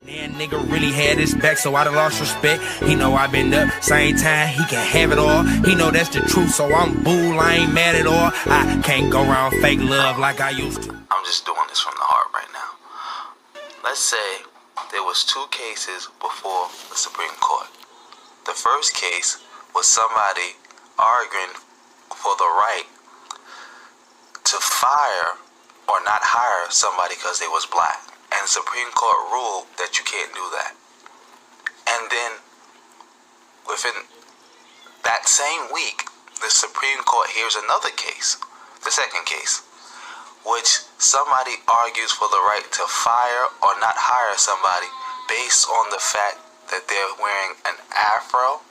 Man, nigga really had his back, so I done lost respect. He know I been up, same time, he can have it all. He know that's the truth, so I'm bull, I ain't mad at all. I can't go around fake love like I used to. I'm just doing this from the heart right now. Let's say there was two cases before the Supreme Court. The first case was somebody arguing for the right to fire or not hire somebody because they was black. And the Supreme Court ruled that you can't do that. And then within that same week, the Supreme Court hears another case, the second case, which somebody argues for the right to fire or not hire somebody based on the fact that they're wearing an afro,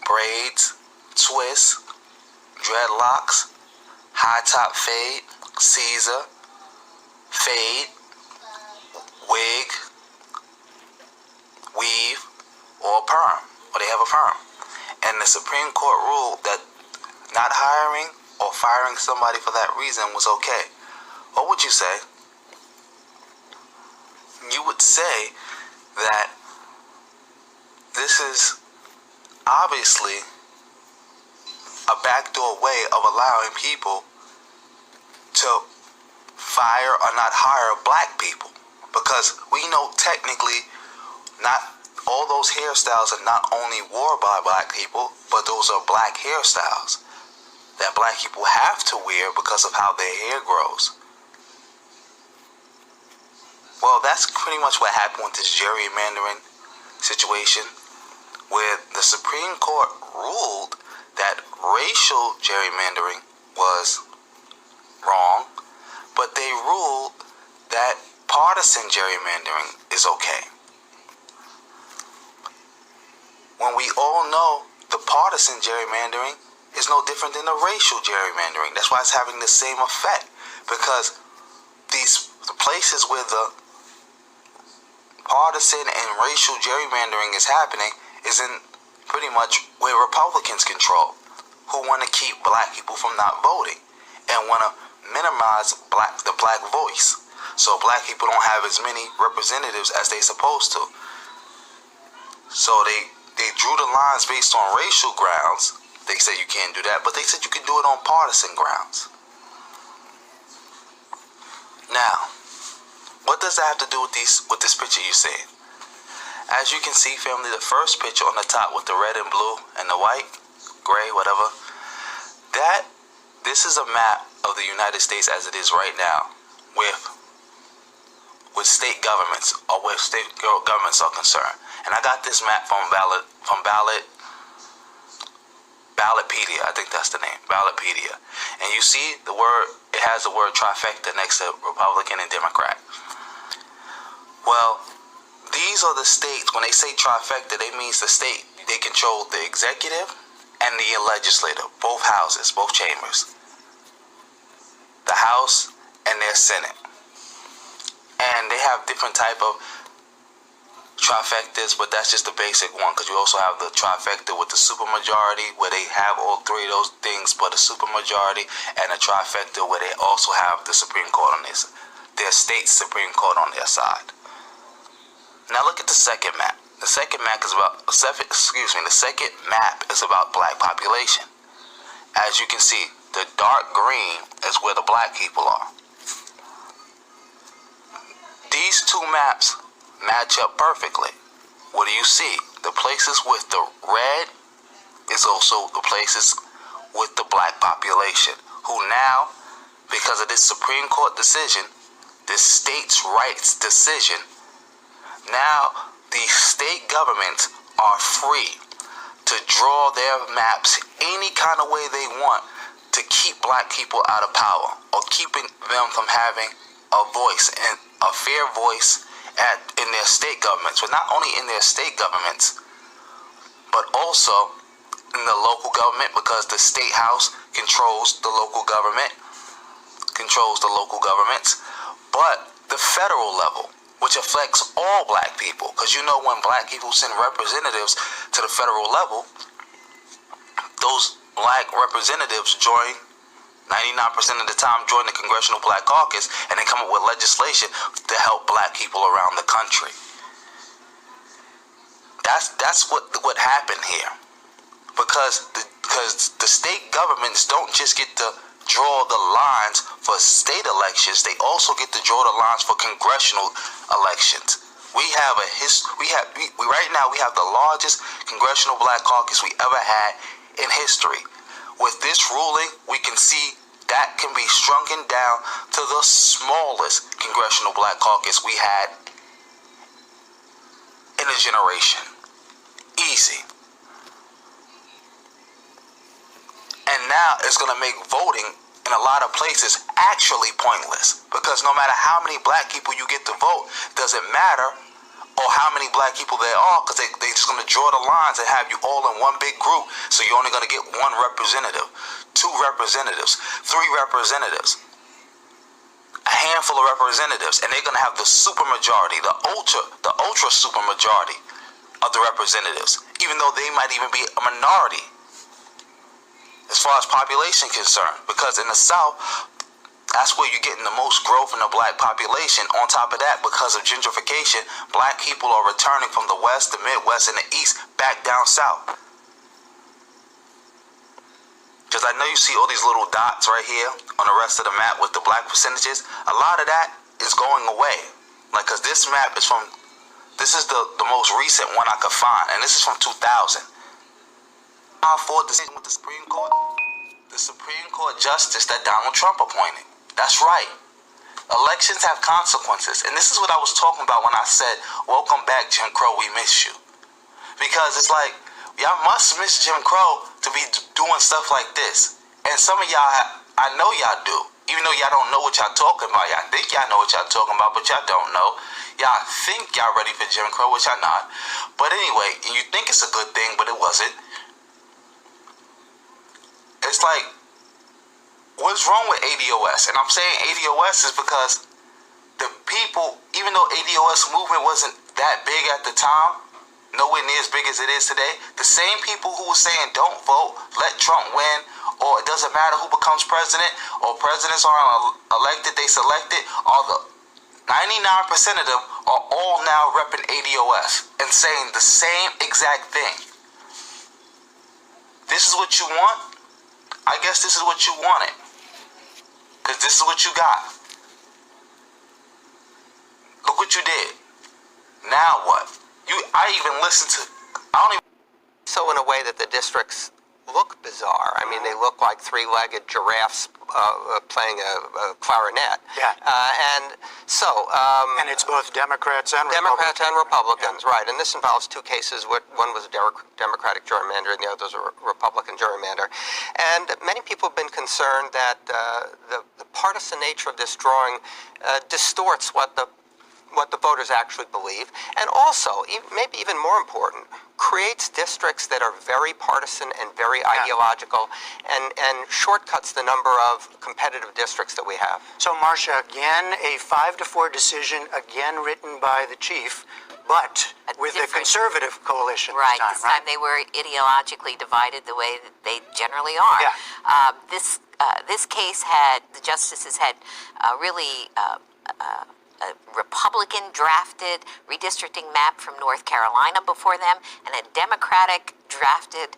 braids, twists, dreadlocks, high top fade, Caesar, fade, wig, weave, or perm, or they have a perm. And the Supreme Court ruled that not hiring or firing somebody for that reason was okay. What would you say? You would say that this is obviously a backdoor way of allowing people to fire or not hire black people, because we know technically not all those hairstyles are not only worn by black people, but those are black hairstyles that black people have to wear because of how their hair grows. Well, that's pretty much what happened with this gerrymandering situation, where the Supreme Court ruled that racial gerrymandering was wrong, but they ruled that partisan gerrymandering is okay. When we all know the partisan gerrymandering is no different than the racial gerrymandering. That's why it's having the same effect, because the places where the partisan and racial gerrymandering is happening is in pretty much where Republicans control, who want to keep black people from not voting and want to minimize the black voice, so black people don't have as many representatives as they supposed to. So they drew the lines based on racial grounds. They said you can't do that, but they said you can do it on partisan grounds. Now, what does that have to do with this picture you see? As you can see, family, the first picture on the top with the red and blue and the white, gray, whatever, this is a map of the United States as it is right now, with state governments, or where state governments are concerned. And I got this map from Ballotpedia, I think that's the name, Ballotpedia. And you see it has the word trifecta next to Republican and Democrat. Well, these are the states. When they say trifecta, they means the state, they control the executive and the legislative, both houses, both chambers, the House and their Senate. And they have different type of trifectas, but that's just the basic one, because you also have the trifecta with the supermajority, where they have all three of those things but a supermajority, and a trifecta where they also have the Supreme Court on their state Supreme Court on their side. Now look at the second map. The second map is about black population. As you can see, the dark green is where the black people are. These two maps match up perfectly. What do you see? The places with the red is also the places with the black population, who now, because of this Supreme Court decision, this states' rights decision, now the state governments are free to draw their maps any kind of way they want to keep black people out of power, or keeping them from having a voice, and a fair voice in their state governments. But not only in their state governments, but also in the local government, because the state house controls the local governments, but the federal level, which affects all black people, because you know when black people send representatives to the federal level, those black representatives join 99% of the time join the Congressional Black Caucus and they come up with legislation to help black people around the country. That's what happened here. Because the state governments don't just get to draw the lines for state elections, they also get to draw the lines for congressional elections. Right now we have the largest Congressional Black Caucus we ever had in history. With this ruling, we can see that can be shrunken down to the smallest Congressional Black Caucus we had in a generation. Easy. And now it's going to make voting in a lot of places actually pointless. Because no matter how many black people you get to vote, doesn't matter, or how many black people there are, because they're just going to draw the lines and have you all in one big group. So you're only going to get one representative, 2 representatives, 3 representatives, a handful of representatives, and they're going to have the super majority, the ultra super majority of the representatives, even though they might even be a minority as far as population concerned. Because in the South, that's where you're getting the most growth in the black population. On top of that, because of gentrification, black people are returning from the West, the Midwest, and the East back down South. Because I know you see all these little dots right here on the rest of the map with the black percentages. A lot of that is going away. Like, because this map is from, this is the most recent one I could find, and this is from 2000. For decision with the Supreme Court, the Supreme Court justice that Donald Trump appointed. That's right. Elections have consequences. And this is what I was talking about when I said, welcome back, Jim Crow, we miss you. Because it's like, y'all must miss Jim Crow to be doing stuff like this. And some of y'all, I know y'all do. Even though y'all don't know what y'all talking about. Y'all think y'all know what y'all talking about, but y'all don't know. Y'all think y'all ready for Jim Crow, which y'all not. But anyway, you think it's a good thing, but it wasn't. It's like, what's wrong with ADOS? And I'm saying ADOS is because the people, even though ADOS movement wasn't that big at the time, nowhere near as big as it is today, the same people who were saying don't vote, let Trump win, or it doesn't matter who becomes president, or presidents aren't elected, they selected, all the 99% of them are all now repping ADOS and saying the same exact thing. This is what you want? I guess this is what you wanted. Because this is what you got. Look what you did. Now what? I even listened to, So in a way that the districts look bizarre. I mean, they look like 3-legged giraffes playing a clarinet. Yeah. And and it's both Democrats and Republicans, right. And this involves 2 cases. One was a Democratic gerrymander and the other was a Republican gerrymander. And many people have been concerned that the partisan nature of this drawing distorts what the voters actually believe, and also, maybe even more important, creates districts that are very partisan and very ideological, and shortcuts the number of competitive districts that we have. So, Marcia, again, a 5-4 decision, again written by the chief, but with the conservative coalition right, this time, they were ideologically divided the way that they generally are. Yeah. This case had, the justices had really a Republican drafted redistricting map from North Carolina before them, and a Democratic drafted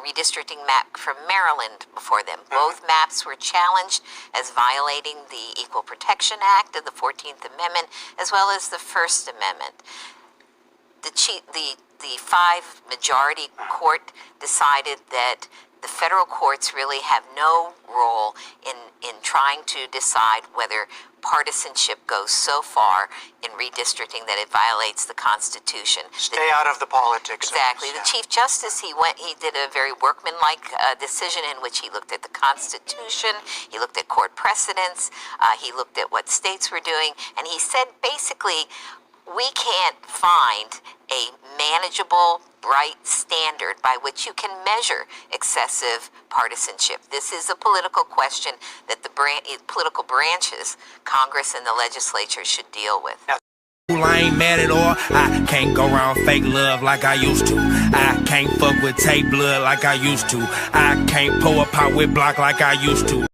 redistricting map from Maryland before them. Both maps were challenged as violating the Equal Protection Act of the 14th Amendment, as well as the First Amendment. The 5-majority court decided that the federal courts really have no role in trying to decide whether partisanship goes so far in redistricting that it violates the Constitution. Stay out of the politics. Exactly. The Chief Justice, he did a very workmanlike decision in which he looked at the Constitution, he looked at court precedents, he looked at what states were doing, and he said basically, we can't find a manageable, bright standard by which you can measure excessive partisanship. This is a political question that the political branches, Congress and the legislature, should deal with. I ain't mad at all. I can't go around fake love like I used to. I can't fuck with tape blood like I used to. I can't pull a pot with block like I used to.